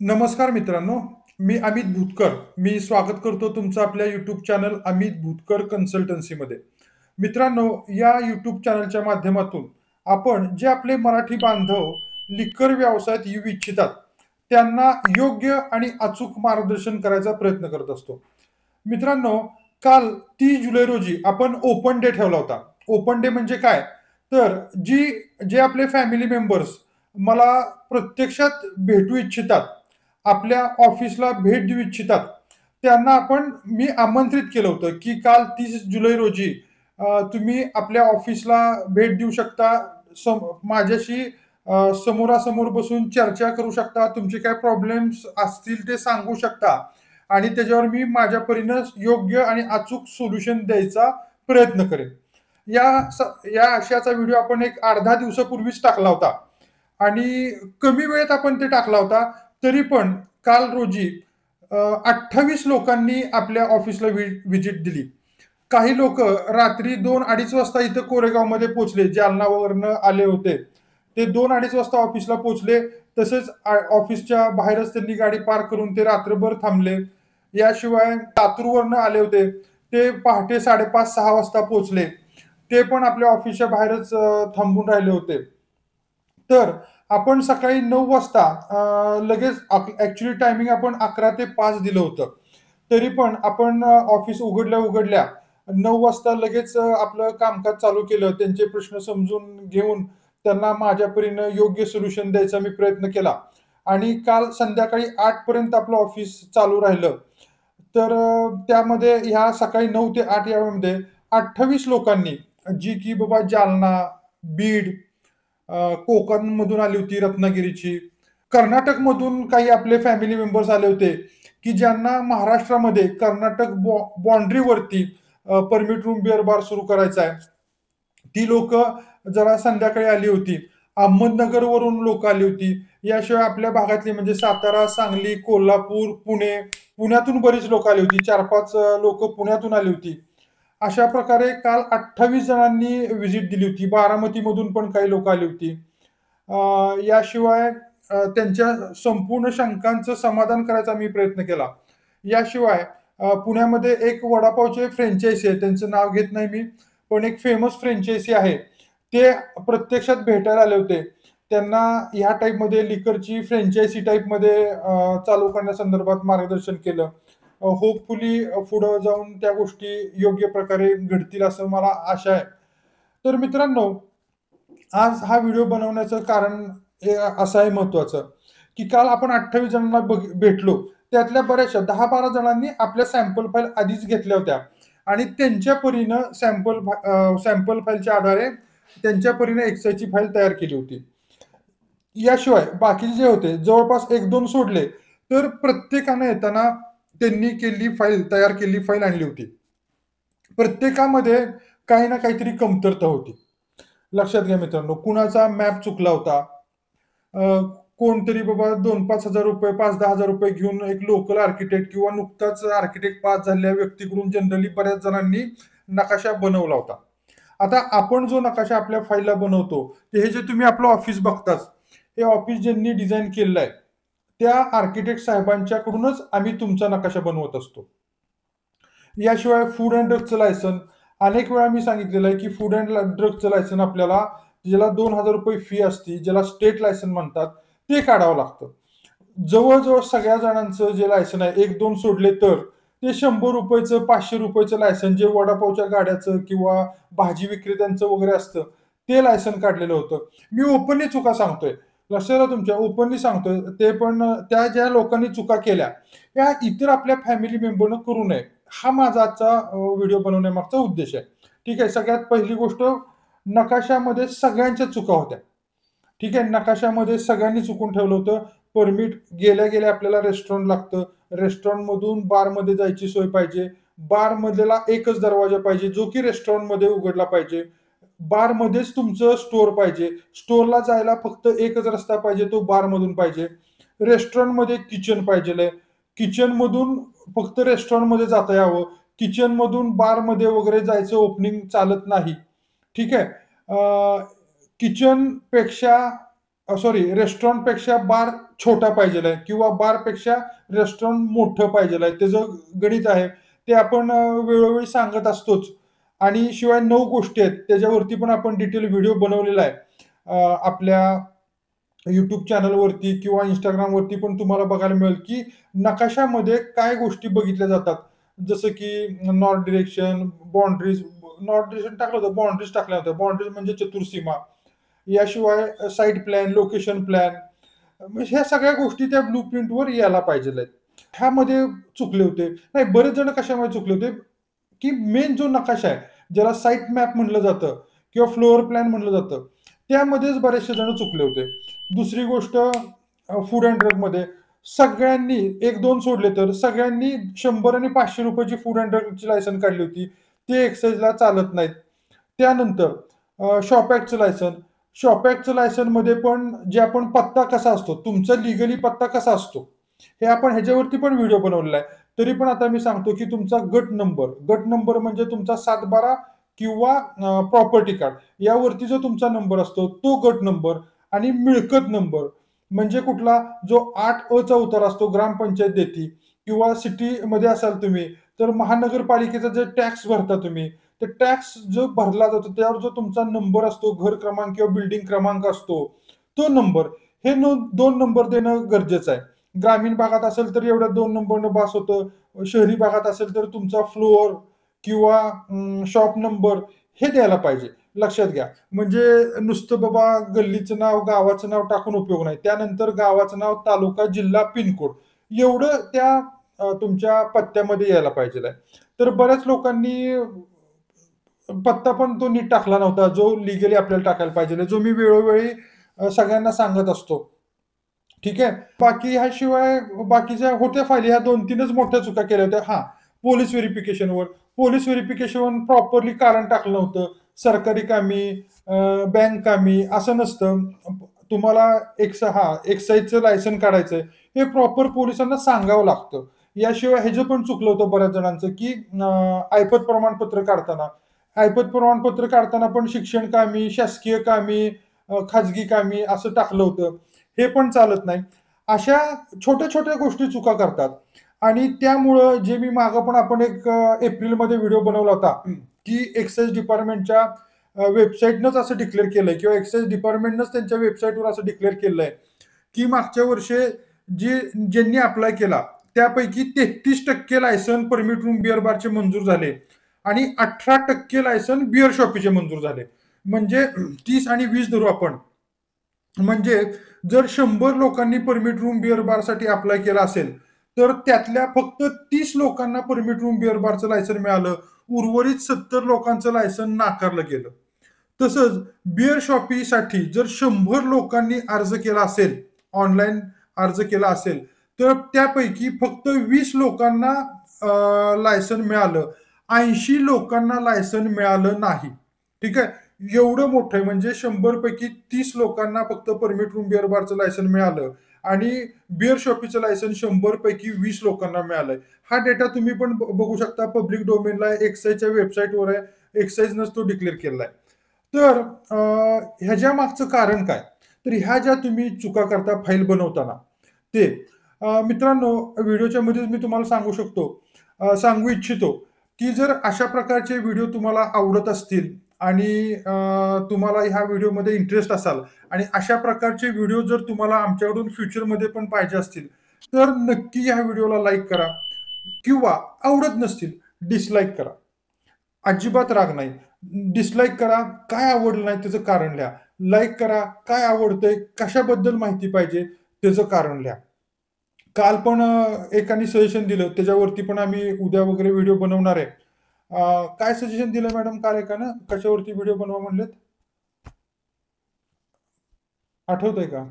नमस्कार मित्रांनो, मी अमित भूतकर. मी स्वागत करतो तुमचं आपल्या यूट्यूब चॅनल अमित भूतकर कन्सल्टन्सीमध्ये. मित्रांनो, या यूट्यूब चॅनलच्या माध्यमातून आपण जे आपले मराठी बांधव लिकर व्यवसायात येऊ इच्छितात, त्यांना योग्य आणि अचूक मार्गदर्शन करायचा प्रयत्न करत असतो. मित्रांनो, काल 30 जुलै रोजी आपण ओपन डे ठेवला होता. ओपन डे म्हणजे काय? तर जे आपले फॅमिली मेंबर्स मला प्रत्यक्षात भेटू इच्छितात, आपल्या ऑफिसला भेट देऊ इच्छितात, त्यांना मी आमंत्रित केलं होतं, की काल 30 जुलै रोजी तुम्ही आपल्या ऑफिसला भेट देऊ शकता. माझ्याशी समोरासमोर बसून चर्चा करू शकता. तुमचे काय प्रॉब्लेम्स असतील ते सांगू शकता आणि त्याच्यावर मी माझ्या परीनं योग्य आणि अचूक सोल्युशन द्यायचा प्रयत्न करेन. या या आशयाचा व्हिडिओ आपण एक 8-10 दिवसापूर्वीच टाकला होता आणि कमी वेळेत आपण ते टाकला होता. तरी पण काल रोजी 28 लोकांनी आपल्या ऑफिसला व्हिजिट दिली. काही लोकं रात्री 2-2:30 वाजता इथं कोरेगावमध्ये पोहोचले. जालनावरनं आले होते. ते 2-2:30 वाजता ऑफिसला पोहोचले. तसेच ऑफिसच्या बाहेरच त्यांनी गाडी पार्क करून ते रात्रभर थांबले. याशिवाय लातूरवरनं आले होते. ते पहाटे 5:30-6 वाजता पोहोचले. ते पण आपल्या ऑफिसच्या बाहेरच थांबून राहिले होते. तर आपण सकाळी 9 वाजता लगेच ॲक्चुअली टायमिंग आपण 11 ते 5 दिलं होतं. तरी पण आपण ऑफिस उघडल्या-उघडल्या 9 वाजता लगेच आपलं कामकाज चालू केलं. त्यांचे प्रश्न समजून घेऊन त्यांना माझ्या परीनं योग्य सोल्युशन द्यायचा मी प्रयत्न केला आणि काल संध्याकाळी 8 पर्यंत आपलं ऑफिस चालू राहिलं. तर त्यामध्ये ह्या सकाळी 9 ते 8 यामध्ये 28 लोकांनी जी की बाबा जालना, बीड, कोकणमधून आली होती, रत्नागिरीची. कर्नाटकमधून काही आपले फॅमिली मेंबर्स आले होते, की ज्यांना महाराष्ट्रामध्ये कर्नाटक बाउंडरीवरती परमिट रूम बिअर बार सुरू करायचा आहे. ती लोकं जरा संध्याकाळी आली होती. अहमदनगरवरून लोकं आली होती. याशिवाय आपल्या भागातली म्हणजे सातारा, सांगली, कोल्हापूर, पुणे, पुण्यातून बरीच लोकं आली होती. 4-5 लोकं पुण्यातून आली होती. अशा प्रकारे काल 28 जणांनी व्हिजिट दिली होती. बारामतीमधून पण काही लोकं आली होती. याशिवाय त्यांच्या संपूर्ण शंकांचं समाधान करायचा मी प्रयत्न केला. याशिवाय पुण्यामध्ये एक वडापावचे फ्रँचायझी आहे. त्यांचं नाव घेत नाही मी. पण एक फेमस फ्रँचायझी आहे. ते प्रत्यक्षात भेटायला आले होते. त्यांना ह्या टाइपमध्ये लिकरची फ्रँचायझी टाइपमध्ये चालू करण्यासंदर्भात मार्गदर्शन केलं. होपफुली पुढं जाऊन त्या गोष्टी योग्य प्रकारे घडतील असं मला आशा आहे. तर मित्रांनो, आज हा व्हिडिओ बनवण्याचं कारण हे असं आहे महत्त्वाचं, की काल आपण 28 जणांना भेटलो. त्यातल्या बऱ्याचशा 10-12 जणांनी आपल्या सॅम्पल फाईल आधीच घेतल्या होत्या आणि त्यांच्या परीनं सॅम्पल फाईलच्या आधारे त्यांच्या परीनं एक्सेलची फाईल तयार केली होती. याशिवाय बाकीचे जे होते जवळपास 1-2 सोडले, तर प्रत्येकानं येताना त्यांनी तयार केलेली फाईल आणली होती. प्रत्येकामध्ये काही ना काहीतरी कमतरता होती. लक्षात घ्या मित्रांनो, कुणाचा मॅप चुकला होता. अ, कोणतरी बाबा ₹2,000-5,000 ₹5,000-10,000 घेऊन एक लोकल आर्किटेक्ट किंवा नुकताच आर्किटेक्ट पास झालेल्या व्यक्तीकडून जनरली बऱ्याच जणांनी नकाशा बनवला होता. आता आपण जो नकाशा आपल्या फाईलला बनवतो, हे जे तुम्ही आपलं ऑफिस बघताच, हे ऑफिस ज्यांनी डिझाइन केलेलं आहे, त्या आर्किटेक्ट साहेबांच्याकडूनच आम्ही तुमचा नकाशा बनवत असतो. याशिवाय फूड अँड ड्रगचं लायसन अनेक वेळा मी सांगितलेलं आहे, की फूड अँड ड्रगचं लायसन आपल्याला ज्याला ₹2,000 फी असते, ज्याला स्टेट लायसन म्हणतात, ते काढावं लागतं. जवळ-जवळ सगळ्या जणांचं जे लायसन आहे, 1-2 सोडले तर ते ₹100चं, ₹500चं लायसन जे वडापावच्या गाड्याचं किंवा भाजी विक्रेत्यांचं वगैरे असतं, ते लायसन काढलेलं होतं. मी ओपनली चुका सांगतोय. लक्षात आलं तुमच्या? ओपनली सांगतोय. ते पण त्या ज्या लोकांनी चुका केल्या, त्या इतर आपल्या फॅमिली मेंबरनं करू नये. हा माझा आजचा व्हिडिओ बनवण्यामागचा उद्देश आहे. ठीक आहे. सगळ्यात पहिली गोष्ट नकाशामध्ये सगळ्यांच्या चुका होत्या. ठीक आहे. नकाशामध्ये सगळ्यांनी चुकून ठेवलं होतं. परमिट गेल्या-गेल्या आपल्याला रेस्टॉरंट लागतं. रेस्टॉरंटमधून बारमध्ये जायची सोय पाहिजे. बारमधला एकच दरवाजा पाहिजे, जो की रेस्टॉरंटमध्ये उघडला पाहिजे. बारमध्येच तुमचं स्टोअर पाहिजे. स्टोअरला जायला फक्त एकच रस्ता पाहिजे, तो बारमधून पाहिजे. रेस्टॉरंटमध्ये किचन पाहिजेल किचनमधून फक्त रेस्टॉरंटमध्ये जाता यावं. किचनमधून बारमध्ये वगैरे जायचं ओपनिंग चालत नाही. ठीक आहे. किचनपेक्षा सॉरी, रेस्टॉरंटपेक्षा बार छोटा पाहिजेल आहे किंवा बारपेक्षा रेस्टॉरंट मोठं पाहिजेल आहे. त्याचं गणित आहे. ते आपण वेळोवेळी सांगत असतोच आणि शिवाय 9 गोष्टी आहेत. त्याच्यावरती पण आपण डिटेल व्हिडिओ बनवलेला आहे. आपल्या YouTube चॅनलवरती किंवा Instagramवरती पण तुम्हाला बघायला मिळेल, की नकाशामध्ये काय गोष्टी बघितल्या जातात. जसं की north direction, boundaries, north direction टाकलं होतं, बाउंडरीज टाकल्या होत्या. बाउंडरीज म्हणजे चतुर्सीमा. याशिवाय साइट प्लॅन, लोकेशन प्लॅन, ह्या सगळ्या गोष्टी त्या ब्लूप्रिंटवर यायला पाहिजेल. ह्यामध्ये चुकले होते. नाही, बरेच जण कशामुळे चुकले होते, की मेन जो नकाशा आहे, ज्याला साइट मॅप म्हटलं जातं किंवा फ्लोअर प्लॅन म्हटलं जातं, त्यामध्येच बरेचसे जण चुकले होते. दुसरी गोष्ट फूड अँड ड्रगमध्ये सगळ्यांनी 1-2 सोडले तर सगळ्यांनी ₹100 आणि ₹500 ची फूड अँड ड्रगची लायसन काढली होती. ते एक्साईजला चालत नाहीत. त्यानंतर शॉप ॲक्टचं लायसन. शॉप ॲक्टचं लायसनमध्ये पण जे आपण पत्ता कसा असतो, तुमचा लिगली पत्ता कसा असतो, हे आपण ह्याच्यावरती पण व्हिडिओ बनवलेला आहे. तरी पण आता मी सांगतो, की तुमचा गट नंबर म्हणजे तुमचा 712 किंवा प्रॉपर्टी कार्ड यावरती जो तुमचा नंबर असतो, तो गट नंबर आणि मिळकत नंबर म्हणजे कुठला जो 8 चा उतार असतो ग्रामपंचायत देती किंवा सिटीमध्ये असाल तुम्ही, तर महानगरपालिकेचा जे टॅक्स भरता तुम्ही, तर टॅक्स जो भरला जातो त्यावर जो तुमचा नंबर असतो, घर क्रमांक किंवा बिल्डिंग क्रमांक असतो, तो नंबर हे 2 नंबर देणं गरजेचं आहे. ग्रामीण भागात असेल तर एवढ्या 2 नंबरनं बास होतं. शहरी भागात असेल तर तुमचा फ्लोअर किंवा शॉप नंबर हे द्यायला पाहिजे. लक्षात घ्या. म्हणजे नुसतं बाबा गल्लीचं नाव, गावाचं नाव टाकून उपयोग नाही. त्यानंतर गावाचं नाव, तालुका, जिल्हा, पिनकोड एवढं त्या तुमच्या पत्त्यामध्ये यायला पाहिजेल आहे. तर बऱ्याच लोकांनी पत्ता पण तो नीट टाकला नव्हता, जो लीगली आपल्याला टाकायला पाहिजे, जो मी वेळोवेळी सगळ्यांना सांगत असतो. ठीक आहे. बाकी ह्याशिवाय बाकीच्या होत्या फायली ह्या 2-3च मोठ्या चुका केल्या होत्या. हां, पोलिस व्हेरिफिकेशनवर. पोलिस व्हेरिफिकेशन प्रॉपरली कारण टाकलं नव्हतं. सरकारी कामी, बँक कामी असं नसतं. तुम्हाला एक्साईजचं लायसन काढायचंय, हे प्रॉपर पोलिसांना सांगावं लागतं. याशिवाय ह्याचं पण चुकलं होतं बऱ्याच जणांचं, की ऐपत प्रमाणपत्र काढताना. ऐपत प्रमाणपत्र काढताना पण शिक्षण कामी, शासकीय कामी, खाजगी कामी असं टाकलं होतं. हे पण चालत नाही. अशा छोट्या-छोट्या गोष्टी चुका करतात आणि त्यामुळं जे मी मागं पण आपण एक एप्रिलमध्ये व्हिडिओ बनवला होता, की एक्साईज डिपार्टमेंटच्या वेबसाईटनंच असं डिक्लेअर केलंय किंवा एक्साईज डिपार्टमेंटनंच त्यांच्या वेबसाईटवर असं डिक्लेअर केलेलं आहे, की मागच्या वर्षी ज्यांनी अप्लाय केला, त्यापैकी 33% लायसन परमिट रूम बिअर बारचे मंजूर झाले आणि 18% लायसन बिअर शॉपीचे मंजूर झाले. म्हणजे 30 आणि 20 धरू आपण. म्हणजे जर 100 लोकांनी परमिट रूम बिअर बारसाठी अप्लाय केला असेल, तर त्यातल्या फक्त 30 लोकांना परमिट रूम बिअर बारचं लायसन मिळालं. उर्वरित 70 लोकांचं लायसन नाकारलं गेलं. तसंच बिअर शॉपीसाठी जर 100 लोकांनी अर्ज केला असेल, ऑनलाईन अर्ज केला असेल, तर त्यापैकी फक्त 20 लोकांना लायसन मिळालं. 80 लोकांना लायसन मिळालं नाही. ठीक आहे. एवढं मोठं आहे म्हणजे 100 पैकी 30 लोकांना फक्त परमिट रूम बिअर बारचं लायसन मिळालं आणि बिअर शॉपीचं लायसन 100 पैकी 20 लोकांना मिळालंय. हा डेटा तुम्ही पण बघू शकता. पब्लिक डोमेनला आहे. एक्साईजच्या वेबसाईटवर आहे. एक्साईजनंच तो डिक्लेअर केलेला आहे. तर ह्याच्या मागचं कारण काय? तर ह्या ज्या तुम्ही चुका करता फाईल बनवताना, ते मित्रांनो व्हिडिओच्या मध्येच मी तुम्हाला सांगू इच्छितो, की जर अशा प्रकारचे व्हिडिओ तुम्हाला आवडत असतील आणि तुम्हाला ह्या व्हिडिओमध्ये इंटरेस्ट असाल आणि अशा प्रकारचे व्हिडिओ जर तुम्हाला आमच्याकडून फ्युचरमध्ये पण पाहिजे असतील, तर नक्की ह्या व्हिडिओला लाईक करा किंवा आवडत नसतील, डिसलाईक करा. अजिबात राग नाही. डिसलाईक करा, काय आवडलं नाही त्याचं कारण लिहा. लाईक करा, काय आवडतंय, कशाबद्दल माहिती पाहिजे त्याचं कारण लिहा. काल पण एकाने सजेशन दिलं, त्याच्यावरती पण आम्ही उद्या वगैरे व्हिडिओ बनवणार आहे. काय सजेशन दिलं मॅडम काल एकानं? कशावरती व्हिडिओ बनवा म्हणलेत? आठवतंय का?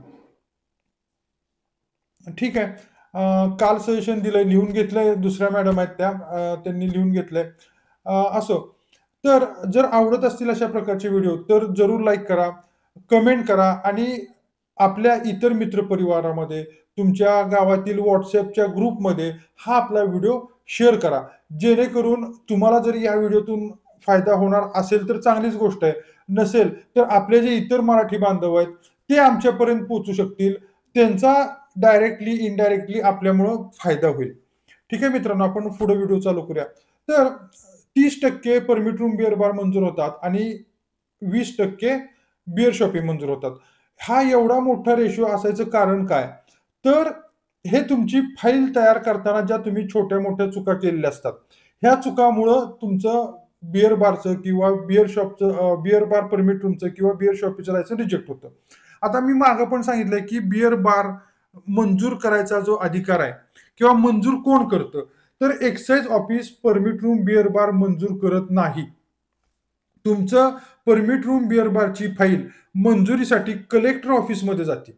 ठीक आहे. काल सजेशन दिलंय, लिहून घेतलंय. दुसऱ्या मॅडम आहेत त्या, त्यांनी लिहून घेतलंय. असो. तर जर आवडत असतील अशा प्रकारचे व्हिडिओ, तर जरूर लाईक करा, कमेंट करा आणि आपल्या इतर मित्रपरिवारामध्ये, तुमच्या गावातील WhatsAppच्या ग्रुपमध्ये हा आपला व्हिडिओ शेअर करा. जेणेकरून तुम्हाला जर या व्हिडिओतून फायदा होणार असेल तर चांगलीच गोष्ट आहे. नसेल तर आपले जे इतर मराठी बांधव आहेत, ते आमच्यापर्यंत पोहोचू शकतील. त्यांचा डायरेक्टली, इनडायरेक्टली आपल्यामुळं फायदा होईल. ठीक आहे मित्रांनो, आपण पुढे व्हिडिओ चालू करूया. तर 30% परमिट रूम बिअर बार मंजूर होतात आणि 20% बिअर शॉपी मंजूर होतात. हा एवढा मोठा रेशो असायचं कारण काय? तर हे तुमची फाईल तयार करताना ज्या तुम्ही छोट्या-मोठ्या चुका केलेल्या असतात, ह्या चुकामुळं तुमचं बिअर बारचं किंवा बिअर बार परमिट रूमचं किंवा बिअर शॉपीचं लायसन्स रिजेक्ट होतं. आता मी मागं पण सांगितलंय, की बिअर बार मंजूर करायचा जो अधिकार आहे किंवा मंजूर कोण करतं? तर excise office permit room beer bar मंजूर करत नाही. तुमचं परमिट रूम बिअर बारची फाईल मंजुरीसाठी कलेक्टर ऑफिसमध्ये जाते.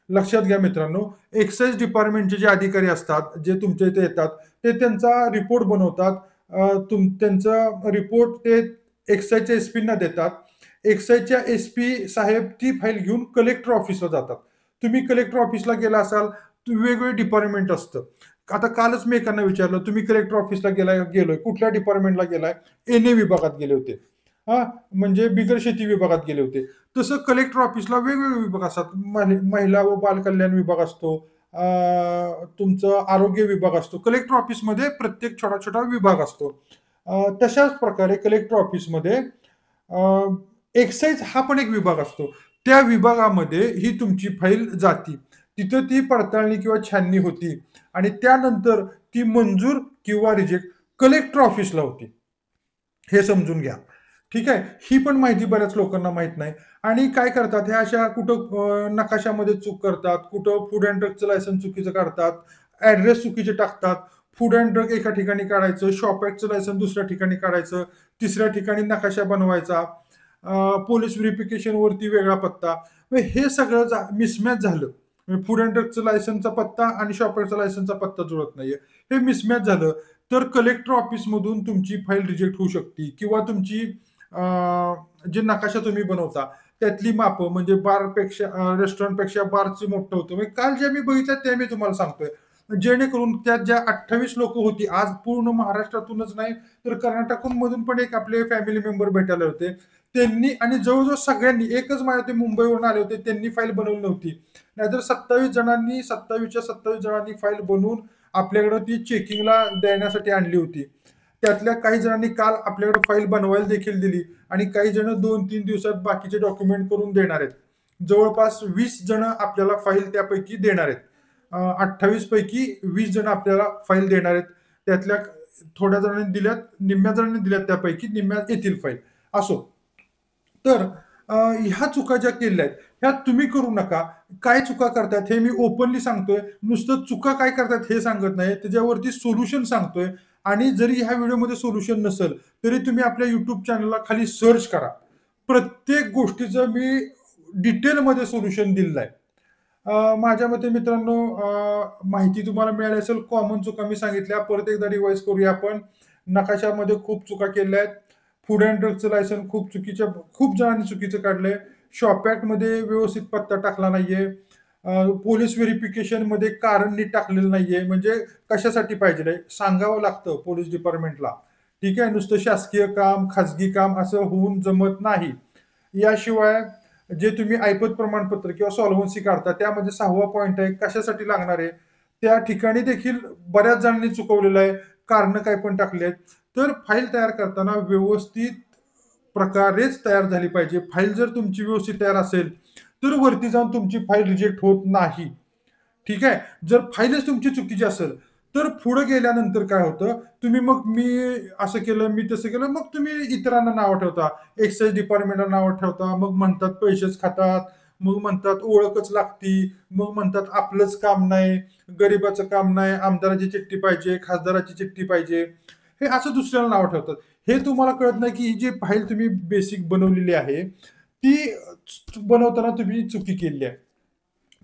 लक्षात घ्या मित्रांनो, एक्साईज डिपार्टमेंटचे जे अधिकारी असतात, जे तुमच्या इथे येतात, ते त्यांचा रिपोर्ट बनवतात. त्यांचा रिपोर्ट ते एक्साईजच्या एस-पींना देतात. एक्साईजच्या एस-पी साहेब ती फाईल घेऊन कलेक्टर ऑफिसला जातात. तुम्ही कलेक्टर ऑफिसला गेला असाल, वेगवेगळे डिपार्टमेंट असतं. आता कालच मी एकांना विचारलं, "तुम्ही कलेक्टर ऑफिसला गेलोय, कुठल्या डिपार्टमेंटला गेलाय?" "एन-ए विभागात गेले होते." हां, म्हणजे बिगर शेती विभागात गेले होते. तसं कलेक्टर ऑफिसला वेगवेगळे विभाग असतात. महिला व बालकल्याण विभाग असतो. अ, तुमचं आरोग्य विभाग असतो. कलेक्टर ऑफिसमध्ये प्रत्येक छोटा-छोटा विभाग असतो. तशाच प्रकारे कलेक्टर ऑफिसमध्ये एक्साईज हा पण एक विभाग असतो. त्या विभागामध्ये ही तुमची फाईल जाती. तिथं ती पडताळणी किंवा छाननी होती आणि त्यानंतर ती मंजूर किंवा रिजेक्ट कलेक्टर ऑफिसला होती. हे समजून घ्या. ठीक आहे. ही पण माहिती बऱ्याच लोकांना माहीत नाही आणि काय करतात ह्या अशा कुठं नकाशामध्ये चूक करतात, कुठं फूड अँड ड्रगचं लायसन्स चुकीचं काढतात, ॲड्रेस चुकीचे टाकतात. फूड अँड ड्रग एका ठिकाणी काढायचं, शॉप ॲक्टचं लायसन्स दुसऱ्या ठिकाणी काढायचं, तिसऱ्या ठिकाणी नकाशा बनवायचा, पोलीस व्हेरिफिकेशनवरती वेगळा पत्ता. मग हे सगळं मिसमॅच झालं. फूड अँड ड्रगचं लायसन्सचा पत्ता आणि शॉप ॲक्टचा लायसन्सचा पत्ता जुळत नाहीये. हे मिसमॅच झालं. तर कलेक्टर ऑफिसमधून तुमची फाईल रिजेक्ट होऊ शकते किंवा तुमची जे नकाशा तुम्ही बनवता त्यातली मापं म्हणजे रेस्टॉरंटपेक्षा बारचं मोठं होतं. म्हणजे काल जे मी बघितलं ते मी तुम्हाला सांगतोय. जेणेकरून त्यात ज्या 28 लोकं होती, आज पूर्ण महाराष्ट्रातूनच नाही तर कर्नाटकमधून पण एक आपले फॅमिली मेंबर भेटायला होते. त्यांनी आणि जवळ सगळ्यांनी एकच माझ्या ते मुंबईवरून आले होते, त्यांनी फाईल बनवली नव्हती. नाहीतर 27च्या 27 जणांनी फाईल बनवून आपल्याकडं ती चेकिंगला देण्यासाठी आणली होती. त्यातल्या काही जणांनी काल आपल्याकडे फाईल बनवायला देखील दिली आणि काही जण 2-3 दिवसात बाकीचे डॉक्युमेंट करून देणार आहेत. जवळपास 20 जण आपल्याला फाईल त्यापैकी देणार आहेत. 28 पैकी 20 जण आपल्याला फाईल देणार आहेत. त्यातल्या थोड्या जणांनी दिल्यात, निम्म्या जणांनी दिल्यात त्यापैकी निम्म्या येतील फाईल. असो. तर ह्या चुका ज्या केल्या आहेत, ह्या तुम्ही करू नका. काय चुका करतायत हे मी ओपनली सांगतोय. नुसतं चुका काय करतायत हे सांगत नाही. त्याच्यावरती सोल्युशन सांगतोय आणि जरी ह्या व्हिडिओमध्ये सोल्युशन नसेल, तरी तुम्ही आपल्या YouTube चॅनलला खाली सर्च करा. प्रत्येक गोष्टीचं मी डिटेलमध्ये सोल्युशन दिलेलं आहे. माझ्या मते मित्रांनो माहिती तुम्हाला मिळाली असेल. कॉमन चुका मी सांगितल्या. परत एकदा रिवाईज करूया आपण. नकाशामध्ये खूप चुका केल्या आहेत. फूड अँड ड्रगचं लायसन खूप जणांनी चुकीचं काढलंय. शॉप ॲक्टमध्ये व्यवस्थित पत्ता टाकला नाहीये. पोलीस व्हेरिफिकेशनमध्ये कारण नीट टाकलेलं नाहीये. म्हणजे कशासाठी पाहिजे सांगावं लागतं पोलीस डिपार्टमेंटला. ठीक आहे. नुसतं शासकीय काम, खाजगी काम असं होऊन जमत नाही. याशिवाय जे तुम्ही ऐपत प्रमाणपत्र किंवा सॉल्व्हन्सी काढता त्यामध्ये 6वा पॉइंट आहे कशासाठी लागणार आहे. त्या ठिकाणी देखील बऱ्याच जणांनी चुकवलेलं आहे. कारणं काय पण टाकली आहेत. तर फाईल तयार करताना व्यवस्थित प्रकारेच तयार झाली पाहिजे. फाईल जर तुमची व्यवस्थित तयार असेल, तर वरती जाऊन तुमची फाईल रिजेक्ट होत नाही. ठीक आहे. जर फाईलच तुमची चुकीची असेल, तर पुढे गेल्यानंतर काय होतं, तुम्ही मग मी असं केलं, मी तसं केलं, मग तुम्ही इतरांना नावं ठेवता. एक्साईज डिपार्टमेंटला नावं ठेवता. मग म्हणतात पैसेच खातात. मग म्हणतात ओळखच लागती. मग म्हणतात आपलंच काम नाही, गरिबाचं काम नाही, आमदाराची चिठ्ठी पाहिजे, खासदाराची चिठ्ठी पाहिजे. हे असं दुसऱ्याला नावं ठेवतात. हे तुम्हाला कळत नाही, की ही जी फाईल तुम्ही बेसिक बनवलेली आहे, ती बनवताना तुम्ही चुकी केली आहे.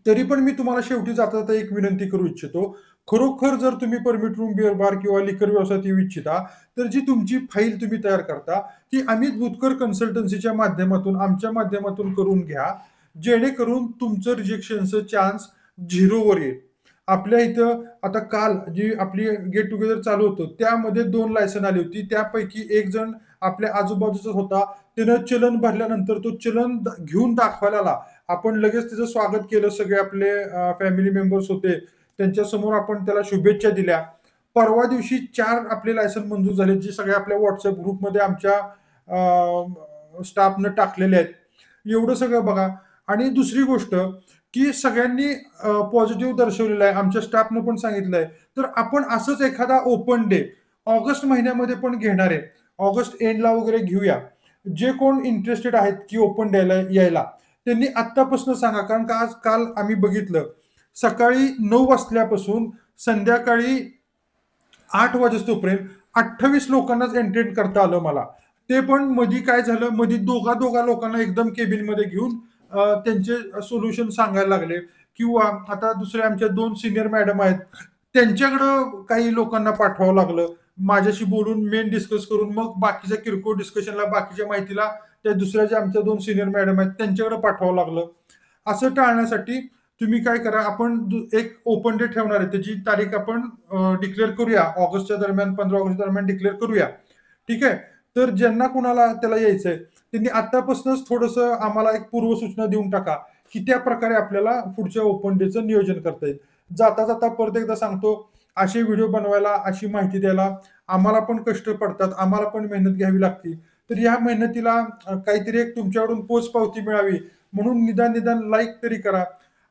तरी पण मी तुम्हाला शेवटी जाता-जाता एक विनंती करू इच्छितो. खरोखर जर तुम्ही परमिट रूम, बिअर बार किंवा लिकर व्यवसायात येऊ इच्छिता, तर जी तुमची फाईल तुम्ही तयार करता, ती अमित भूतकर कन्सल्टन्सीच्या माध्यमातून, आमच्या माध्यमातून करून घ्या. जेणेकरून तुमचं रिजेक्शनचं चान्स 0वर येईल. आपल्या इथं आता काल जी आपली गेट टुगेदर चालू होतं, त्यामध्ये 2 लायसन आली होती. त्यापैकी एक जण आपल्या आजूबाजूचाच होता. त्यानं चलन भरल्यानंतर तो चलन घेऊन दाखवायला आला आपण लगेच त्याचं स्वागत केलं. सगळे आपले फॅमिली मेंबर्स होते. त्यांच्यासमोर आपण त्याला शुभेच्छा दिल्या. परवा दिवशी 4 आपले लायसन मंजूर झाले, जे सगळे आपल्या WhatsApp ग्रुपमध्ये आमच्या स्टाफनं टाकलेले आहेत. एवढं सगळं बघा. आणि दुसरी गोष्ट, की सगळ्यांनी पॉझिटिव्ह दर्शवलेलं आहे. आमच्या स्टाफनं पण सांगितलंय. तर आपण असंच एखादा ओपन डे ऑगस्ट महिन्यामध्ये पण घेणार आहे. ऑगस्ट एंडला वगैरे घेऊया. जे कोण इंटरेस्टेड आहेत, की ओपन डेला यायला, त्यांनी आत्तापासून सांगा. कारण का काल आम्ही बघितलं, सकाळी 9 वाजल्यापासून संध्याकाळी 8 वाजेस्तोपर्यंत 28 लोकांनाच एंटरटेन करता आलं मला. ते पण मधी काय झालं, मधी दोघा लोकांना एकदम केबिनमध्ये घेऊन त्यांचे सोल्युशन सांगायला लागले. किंवा आता दुसरे आमच्या 2 सीनियर मॅडम आहेत, त्यांच्याकडं काही लोकांना पाठवावं लागलं. माझ्याशी बोलून मेन डिस्कस करून मग बाकीच्या किरकोळ डिस्कशनला, बाकीच्या माहितीला त्या दुसऱ्या ज्या आमच्या 2 सीनियर मॅडम आहेत त्यांच्याकडे पाठवावं लागलं. असं टाळण्यासाठी तुम्ही काय करा, आपण एक ओपन डे ठेवणार आहे. त्याची तारीख आपण डिक्लेअर करूया. ऑगस्टच्या दरम्यान, 15 ऑगस्ट दरम्यान डिक्लेअर करूया. ठीक आहे. तर ज्यांना कुणाला त्याला यायचंय, त्यांनी आत्तापासूनच थोडंसं आम्हाला एक पूर्वसूचना देऊन टाका, की त्या प्रकारे आपल्याला पुढच्या ओपन डेचं नियोजन करता येईल. जाता परत एकदा सांगतो, असे व्हिडिओ बनवायला, अशी माहिती द्यायला आम्हाला पण कष्ट पडतात, आम्हाला पण मेहनत घ्यावी लागते. तर या मेहनतीला काहीतरी एक तुमच्याकडून पोचपावती मिळावी म्हणून निदान लाईक तरी करा.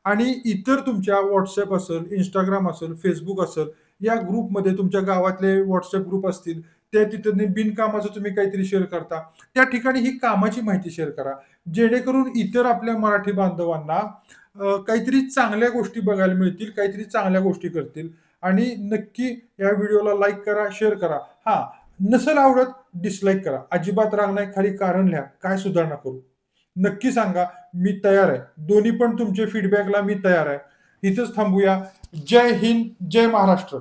आणि इतर तुमच्या WhatsApp असेल, Instagram असेल, Facebook असेल, या ग्रुपमध्ये तुमच्या गावातले WhatsApp ग्रुप असतील, त्या तिथं बिनकामाचं तुम्ही काहीतरी शेअर करता. त्या ठिकाणी ही कामाची माहिती शेअर करा. जेणेकरून इतर आपल्या मराठी बांधवांना काहीतरी चांगल्या गोष्टी बघायला मिळतील, काहीतरी चांगल्या गोष्टी करतील. आणि नक्की या व्हिडिओला लाईक करा, शेअर करा. हां, नसेल आवडत डिसलाईक करा. अजिबात राग नाही, खाली कारण लिहा. काय सुधारणा करू? नक्की सांगा. मी तयार आहे. दोन्ही पण तुमचे फीडबॅकला मी तयार आहे. इथंच थांबूया. जय हिंद, जय महाराष्ट्र.